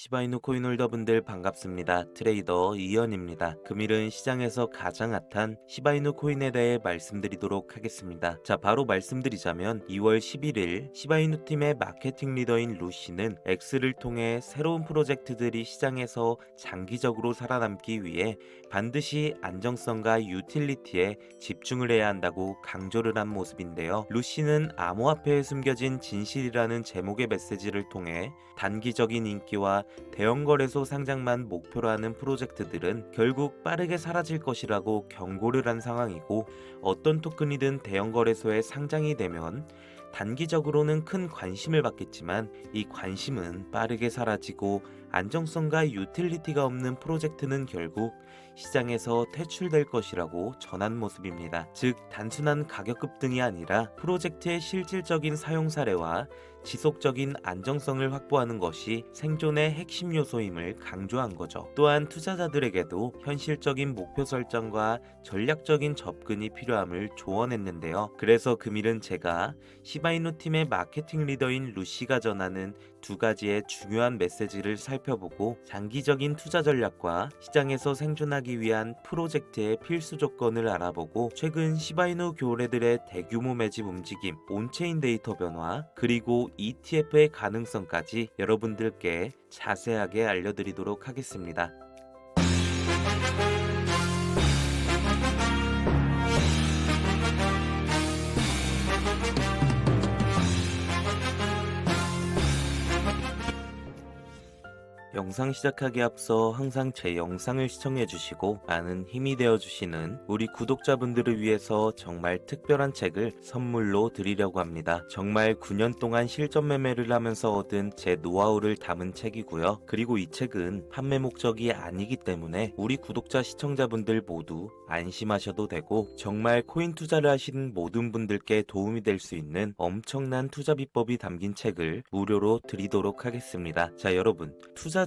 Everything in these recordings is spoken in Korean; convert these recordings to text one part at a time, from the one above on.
시바이누 코인 홀더분들 반갑습니다. 트레이더 이현입니다. 금일은 시장에서 가장 핫한 시바이누 코인에 대해 말씀드리도록 하겠습니다. 자, 바로 말씀드리자면 2월 11일 시바이누 팀의 마케팅 리더인 루시는 X를 통해 새로운 프로젝트들이 시장에서 장기적으로 살아남기 위해 반드시 안정성과 유틸리티에 집중을 해야 한다고 강조를 한 모습인데요. 루시는 암호화폐에 숨겨진 진실이라는 제목의 메시지를 통해 단기적인 인기와 대형 거래소 상장만 목표로 하는 프로젝트들은 결국 빠르게 사라질 것이라고 경고를 한 상황이고, 어떤 토큰이든 대형 거래소에 상장이 되면 단기적으로는 큰 관심을 받겠지만 이 관심은 빠르게 사라지고 안정성과 유틸리티가 없는 프로젝트는 결국 시장에서 퇴출될 것이라고 전한 모습입니다. 즉, 단순한 가격 급등이 아니라 프로젝트의 실질적인 사용 사례와 지속적인 안정성을 확보하는 것이 생존의 핵심 요소임을 강조한 거죠. 또한 투자자들에게도 현실적인 목표 설정과 전략적인 접근이 필요함을 조언했는데요. 그래서 금일은 제가 시바이누 팀의 마케팅 리더인 루시가 전하는 두 가지의 중요한 메시지를 살펴보고 장기적인 투자 전략과 시장에서 생존하기 위한 프로젝트의 필수 조건을 알아보고 최근 시바이누 교래들의 대규모 매집 움직임, 온체인 데이터 변화, 그리고 ETF의 가능성까지 여러분들께 자세하게 알려드리도록 하겠습니다. 영상 시작하기에 앞서 항상 제 영상을 시청해주시고 많은 힘이 되어주시는 우리 구독자분들을 위해서 정말 특별한 책을 선물로 드리려고 합니다. 정말 9년 동안 실전 매매를 하면서 얻은 제 노하우를 담은 책이고요. 그리고 이 책은 판매 목적이 아니기 때문에 우리 구독자 시청자분들 모두 안심하셔도 되고, 정말 코인 투자를 하시는 모든 분들께 도움이 될 수 있는 엄청난 투자 비법이 담긴 책을 무료로 드리도록 하겠습니다. 자, 여러분, 투자자가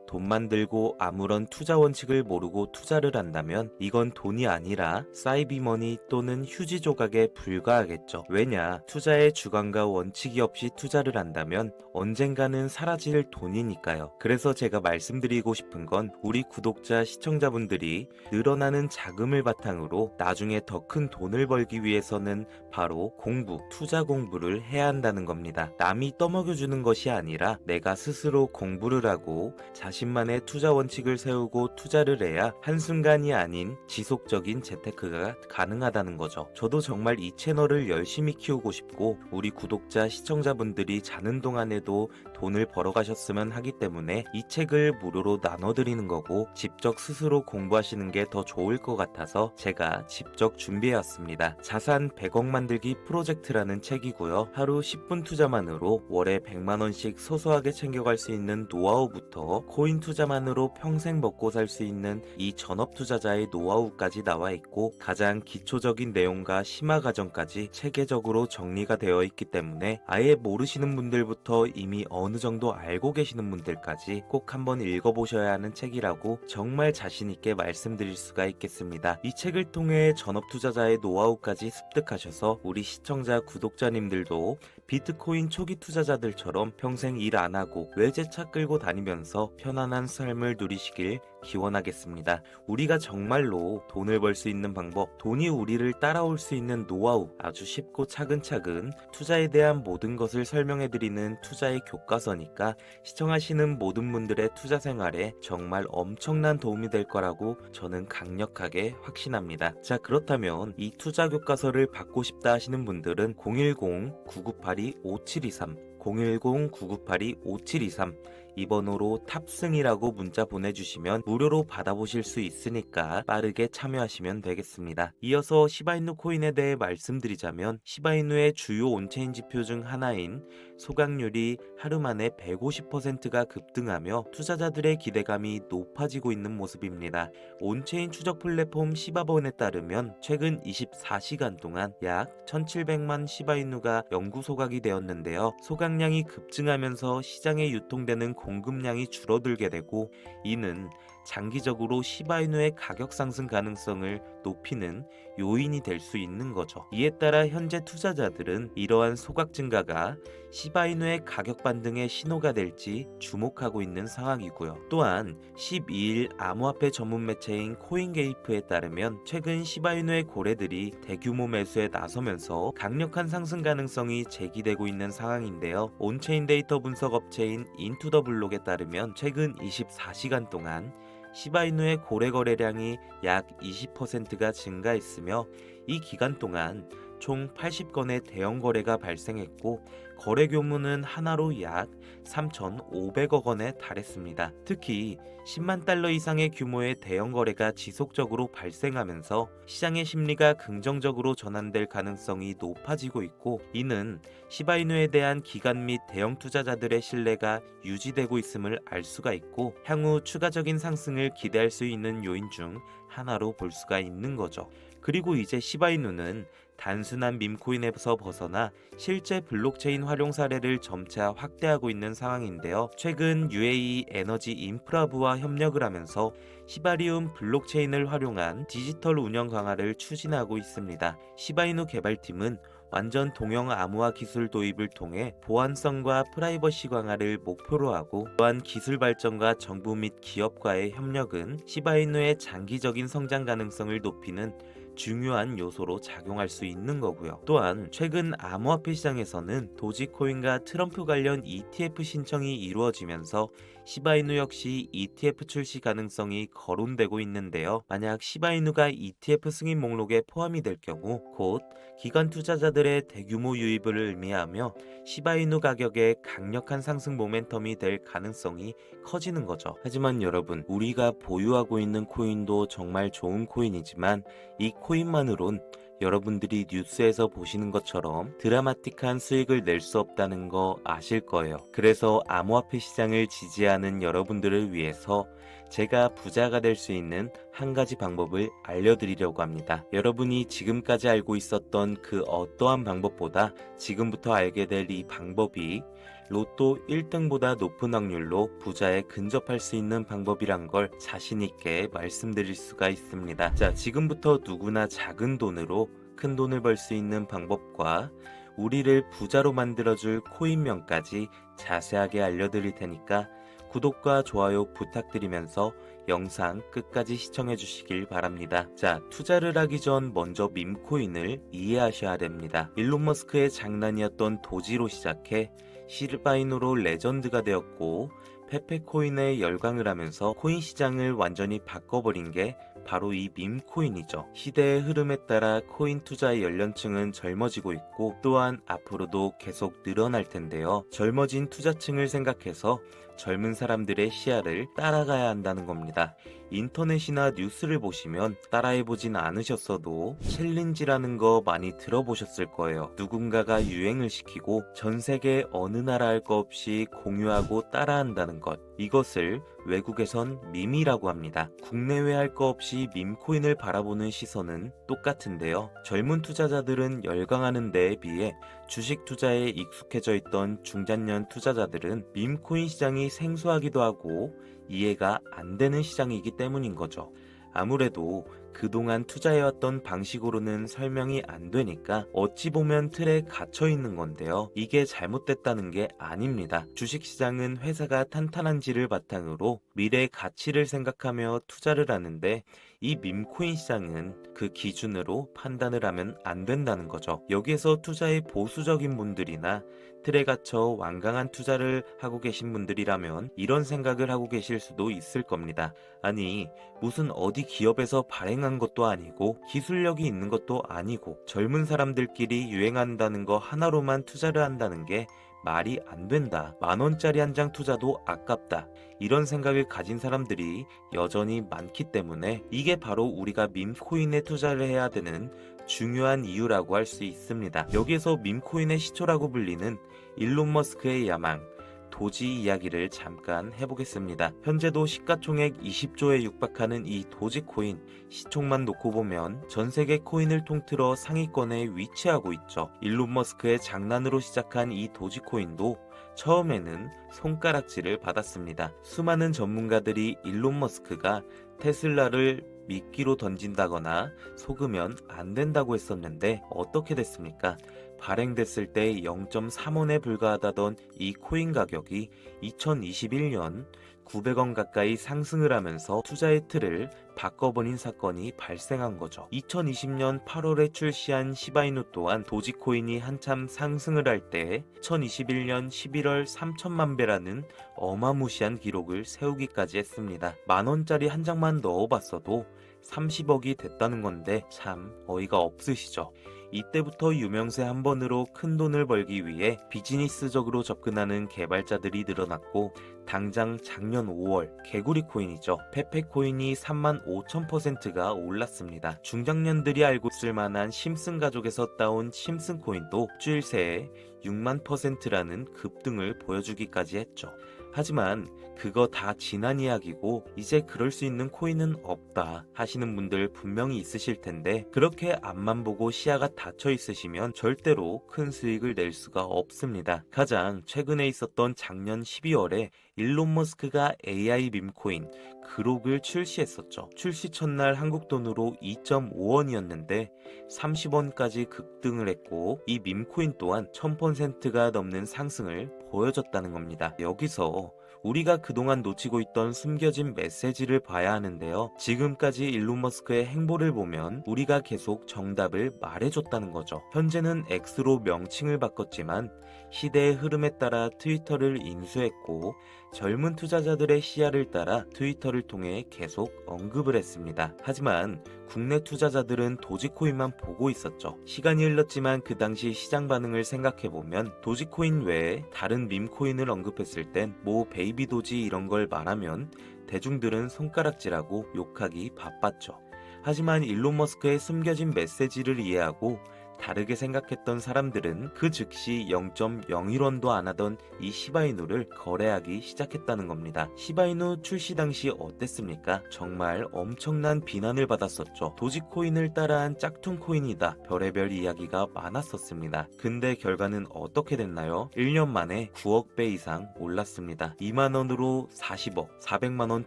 돈 만들고 아무런 투자 원칙을 모르고 투자를 한다면 이건 돈이 아니라 사이비머니 또는 휴지 조각에 불과하겠죠. 왜냐, 투자의 주관과 원칙이 없이 투자를 한다면 언젠가는 사라질 돈이니까요. 그래서 제가 말씀드리고 싶은 건 우리 구독자 시청자분들이 늘어나는 자금을 바탕으로 나중에 더 큰 돈을 벌기 위해서는 바로 공부, 투자 공부를 해야 한다는 겁니다. 남이 떠먹여주는 것이 아니라 내가 스스로 공부를 하고 자신만의 투자 원칙을 세우고 투자를 해야 한순간이 아닌 지속적인 재테크가 가능하다는 거죠. 저도 정말 이 채널을 열심히 키우고 싶고 우리 구독자 시청자분들이 자는 동안에도 돈을 벌어가셨으면 하기 때문에 이 책을 무료로 나눠드리는 거고, 직접 스스로 공부하시는 게 더 좋을 것 같아서 제가 직접 준비해왔습니다. 자산 100억 만들기 프로젝트라는 책이고요. 하루 10분 투자만으로 월에 100만원씩 소소하게 챙겨갈 수 있는 노하우부터 코인 투자만으로 평생 먹고 살 수 있는 이 전업 투자자의 노하우까지 나와 있고, 가장 기초적인 내용과 심화 과정까지 체계적으로 정리가 되어 있기 때문에 아예 모르시는 분들부터 이미 어느 정도 알고 계시는 분들까지 꼭 한번 읽어보셔야 하는 책이라고 정말 자신있게 말씀드릴 수가 있겠습니다. 이 책을 통해 전업 투자자의 노하우까지 습득하셔서 우리 시청자 구독자님들도 비트코인 초기 투자자들처럼 평생 일 안 하고 외제차 끌고 다니면서 편안한 삶을 누리시길 기원하겠습니다. 우리가 정말로 돈을 벌 수 있는 방법, 돈이 우리를 따라올 수 있는 노하우, 아주 쉽고 차근차근 투자에 대한 모든 것을 설명해드리는 투자의 교과서니까 시청하시는 모든 분들의 투자 생활에 정말 엄청난 도움이 될 거라고 저는 강력하게 확신합니다. 자, 그렇다면 이 투자 교과서를 받고 싶다 하시는 분들은 010-9982-5723 010-9982-5723 이 번호로 탑승이라고 문자 보내주시면 무료로 받아보실 수 있으니까 빠르게 참여하시면 되겠습니다. 이어서 시바이누 코인에 대해 말씀드리자면 시바이누의 주요 온체인 지표 중 하나인 소각률이 하루 만에 150%가 급등하며 투자자들의 기대감이 높아지고 있는 모습입니다. 온체인 추적 플랫폼 시바본에 따르면 최근 24시간 동안 약 1700만 시바이누가 영구 소각이 되었는데요. 소각량이 급증하면서 시장에 유통되는 공급량이 줄어들게 되고, 이는 장기적으로 시바이누의 가격 상승 가능성을 높이는 요인이 될 수 있는 거죠. 이에 따라 현재 투자자들은 이러한 소각 증가가 시바이누의 가격 반등의 신호가 될지 주목하고 있는 상황이고요. 또한 12일 암호화폐 전문 매체인 코인게이프에 따르면 최근 시바이누의 고래들이 대규모 매수에 나서면서 강력한 상승 가능성이 제기되고 있는 상황인데요. 온체인 데이터 분석 업체인 인투더블록에 따르면 최근 24시간 동안 시바이누의 고래 거래량이 약 20%가 증가했으며 이 기간 동안 총 80건의 대형 거래가 발생했고 거래 규모는 하나로 약 3,500억 원에 달했습니다. 특히 10만 달러 이상의 규모의 대형 거래가 지속적으로 발생하면서 시장의 심리가 긍정적으로 전환될 가능성이 높아지고 있고, 이는 시바이누에 대한 기관 및 대형 투자자들의 신뢰가 유지되고 있음을 알 수가 있고 향후 추가적인 상승을 기대할 수 있는 요인 중 하나로 볼 수가 있는 거죠. 그리고 이제 시바이누는 단순한 밈코인에서 벗어나 실제 블록체인 활용 사례를 점차 확대하고 있는 상황인데요. 최근 UAE 에너지 인프라부와 협력을 하면서 시바리움 블록체인을 활용한 디지털 운영 강화를 추진하고 있습니다. 시바이누 개발팀은 완전 동형 암호화 기술 도입을 통해 보안성과 프라이버시 강화를 목표로 하고, 또한 기술 발전과 정부 및 기업과의 협력은 시바이누의 장기적인 성장 가능성을 높이는 중요한 요소로 작용할 수 있는 거고요. 또한 최근 암호화폐 시장에서는 도지코인과 트럼프 관련 ETF 신청이 이루어지면서 시바이누 역시 ETF 출시 가능성이 거론되고 있는데요. 만약 시바이누가 ETF 승인 목록에 포함이 될 경우 곧 기관 투자자들의 대규모 유입을 의미하며 시바이누 가격의 강력한 상승 모멘텀이 될 가능성이 커지는 거죠. 하지만 여러분, 우리가 보유하고 있는 코인도 정말 좋은 코인이지만 이 코인만으론 여러분들이 뉴스에서 보시는 것처럼 드라마틱한 수익을 낼 수 없다는 거 아실 거예요. 그래서 암호화폐 시장을 지지하는 여러분들을 위해서 제가 부자가 될 수 있는 한 가지 방법을 알려드리려고 합니다. 여러분이 지금까지 알고 있었던 그 어떠한 방법보다 지금부터 알게 될 이 방법이 로또 1등보다 높은 확률로 부자에 근접할 수 있는 방법이란 걸 자신있게 말씀드릴 수가 있습니다. 자, 지금부터 누구나 작은 돈으로 큰 돈을 벌 수 있는 방법과 우리를 부자로 만들어줄 코인명까지 자세하게 알려드릴 테니까 구독과 좋아요 부탁드리면서 영상 끝까지 시청해 주시길 바랍니다. 자, 투자를 하기 전 먼저 밈코인을 이해하셔야 됩니다. 일론 머스크의 장난이었던 도지로 시작해 시바이누로 레전드가 되었고 페페코인에 열광을 하면서 코인 시장을 완전히 바꿔버린 게 바로 이 밈코인이죠. 시대의 흐름에 따라 코인 투자의 연령층은 젊어지고 있고 또한 앞으로도 계속 늘어날 텐데요. 젊어진 투자층을 생각해서 젊은 사람들의 시야를 따라가야 한다는 겁니다. 인터넷이나 뉴스를 보시면 따라해보진 않으셨어도 챌린지라는 거 많이 들어보셨을 거예요. 누군가가 유행을 시키고 전 세계 어느 나라 할 거 없이 공유하고 따라한다는 것. 이것을 외국에선 밈이라고 합니다. 국내외 할 거 없이 밈코인을 바라보는 시선은 똑같은데요. 젊은 투자자들은 열광하는 데에 비해 주식 투자에 익숙해져 있던 중장년 투자자들은 밈코인 시장이 생소하기도 하고 이해가 안 되는 시장이기 때문인 거죠. 아무래도 그동안 투자해왔던 방식으로는 설명이 안 되니까 어찌 보면 틀에 갇혀 있는 건데요. 이게 잘못됐다는 게 아닙니다. 주식시장은 회사가 탄탄한지를 바탕으로 미래의 가치를 생각하며 투자를 하는데 이 밈코인 시장은 그 기준으로 판단을 하면 안 된다는 거죠. 여기에서 투자에 보수적인 분들이나 틀에 갇혀 완강한 투자를 하고 계신 분들이라면 이런 생각을 하고 계실 수도 있을 겁니다. 아니, 무슨 어디 기업에서 발행한 것도 아니고 기술력이 있는 것도 아니고 젊은 사람들끼리 유행한다는 거 하나로만 투자를 한다는 게 말이 안 된다. 10,000원짜리 한 장 투자도 아깝다. 이런 생각을 가진 사람들이 여전히 많기 때문에 이게 바로 우리가 밈코인에 투자를 해야 되는 중요한 이유라고 할 수 있습니다. 여기에서 밈코인의 시초라고 불리는 일론 머스크의 야망, 도지 이야기를 잠깐 해보겠습니다. 현재도 시가총액 20조에 육박하는 이 도지코인, 시총만 놓고 보면 전 세계 코인을 통틀어 상위권에 위치하고 있죠. 일론 머스크의 장난으로 시작한 이 도지코인도 처음에는 손가락질을 받았습니다. 수많은 전문가들이 일론 머스크가 테슬라를 미끼로 던진다거나 속으면 안 된다고 했었는데 어떻게 됐습니까? 발행됐을 때 0.3원에 불과하다던 이 코인 가격이 2021년 900원 가까이 상승을 하면서 투자의 틀을 바꿔버린 사건이 발생한 거죠. 2020년 8월에 출시한 시바이누 또한 도지코인이 한참 상승을 할 때 2021년 11월 3천만 배라는 어마무시한 기록을 세우기까지 했습니다. 만원짜리 한 장만 넣어봤어도 30억이 됐다는 건데 참 어이가 없으시죠. 이때부터 유명세 한 번으로 큰 돈을 벌기 위해 비즈니스적으로 접근하는 개발자들이 늘어났고 당장 작년 5월 개구리 코인이죠. 페페 코인이 35,000%가 올랐습니다. 중장년들이 알고 있을 만한 심슨 가족에서 따온 심슨 코인도 일주일 새에 6만%라는 급등을 보여주기까지 했죠. 하지만 그거 다 지난 이야기고 이제 그럴 수 있는 코인은 없다 하시는 분들 분명히 있으실 텐데 그렇게 앞만 보고 시야가 닫혀 있으시면 절대로 큰 수익을 낼 수가 없습니다. 가장 최근에 있었던 작년 12월에 일론 머스크가 AI 밈코인 그록을 출시했었죠. 출시 첫날 한국 돈으로 2.5원이었는데 30원까지 급등을 했고 이 밈코인 또한 1000%가 넘는 상승을 보여줬다는 겁니다. 여기서 우리가 그동안 놓치고 있던 숨겨진 메시지를 봐야 하는데요. 지금까지 일론 머스크의 행보를 보면 우리가 계속 정답을 말해줬다는 거죠. 현재는 X로 명칭을 바꿨지만 시대의 흐름에 따라 트위터를 인수했고 젊은 투자자들의 시야를 따라 트위터를 통해 계속 언급을 했습니다. 하지만 국내 투자자들은 도지코인만 보고 있었죠. 시간이 흘렀지만 그 당시 시장 반응을 생각해보면 도지코인 외에 다른 밈코인을 언급했을 땐 뭐 베이비 도지 이런 걸 말하면 대중들은 손가락질하고 욕하기 바빴죠. 하지만 일론 머스크의 숨겨진 메시지를 이해하고 다르게 생각했던 사람들은 그 즉시 0.01원도 안 하던 이 시바이누를 거래하기 시작했다는 겁니다. 시바이누 출시 당시 어땠습니까? 정말 엄청난 비난을 받았었죠. 도지코인을 따라한 짝퉁 코인이다. 별의별 이야기가 많았었습니다. 근데 결과는 어떻게 됐나요? 1년 만에 9억 배 이상 올랐습니다. 2만원으로 40억, 400만원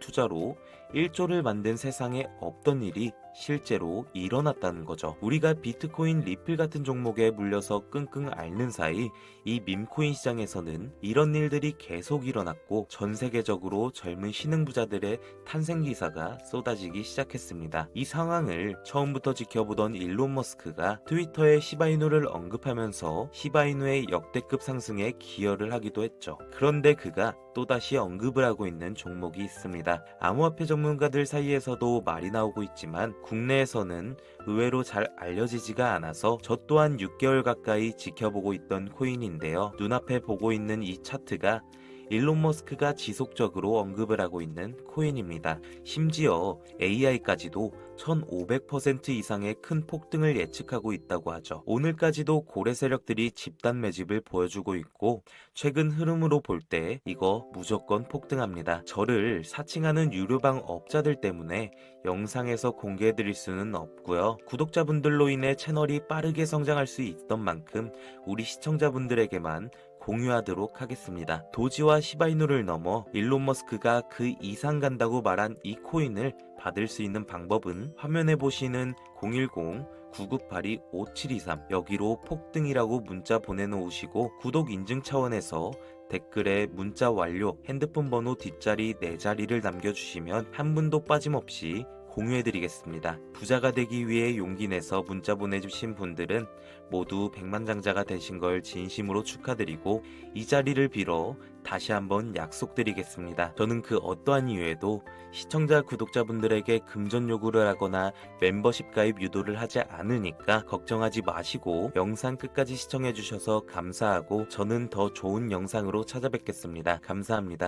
투자로 1조를 만든 세상에 없던 일이 실제로 일어났다는 거죠. 우리가 비트코인, 리플 같은 종목에 물려서 끙끙 앓는 사이 이 밈코인 시장에서는 이런 일들이 계속 일어났고 전 세계적으로 젊은 신흥부자들의 탄생 기사가 쏟아지기 시작했습니다. 이 상황을 처음부터 지켜보던 일론 머스크가 트위터에 시바이누를 언급하면서 시바이누의 역대급 상승에 기여를 하기도 했죠. 그런데 그가 또다시 언급을 하고 있는 종목이 있습니다. 암호화폐 전문가들 사이에서도 말이 나오고 있지만 국내에서는 의외로 잘 알려지지가 않아서 저 또한 6개월 가까이 지켜보고 있던 코인인데요. 눈앞에 보고 있는 이 차트가 일론 머스크가 지속적으로 언급을 하고 있는 코인입니다. 심지어 AI까지도 1500% 이상의 큰 폭등을 예측하고 있다고 하죠. 오늘까지도 고래 세력들이 집단 매집을 보여주고 있고 최근 흐름으로 볼 때 이거 무조건 폭등합니다. 저를 사칭하는 유료방 업자들 때문에 영상에서 공개해드릴 수는 없고요. 구독자분들로 인해 채널이 빠르게 성장할 수 있던 만큼 우리 시청자분들에게만 공유하도록 하겠습니다. 도지와 시바이누를 넘어 일론 머스크가 그 이상 간다고 말한 이 코인을 받을 수 있는 방법은 화면에 보시는 010-9982-5723 여기로 폭등이라고 문자 보내놓으시고 구독 인증 차원에서 댓글에 문자 완료, 핸드폰 번호 뒷자리 4자리를 남겨주시면 한 분도 빠짐없이 공유해드리겠습니다. 부자가 되기 위해 용기 내서 문자 보내주신 분들은 모두 백만장자가 되신 걸 진심으로 축하드리고 이 자리를 빌어 다시 한번 약속드리겠습니다. 저는 그 어떠한 이유에도 시청자 구독자분들에게 금전 요구를 하거나 멤버십 가입 유도를 하지 않으니까 걱정하지 마시고 영상 끝까지 시청해주셔서 감사하고 저는 더 좋은 영상으로 찾아뵙겠습니다. 감사합니다.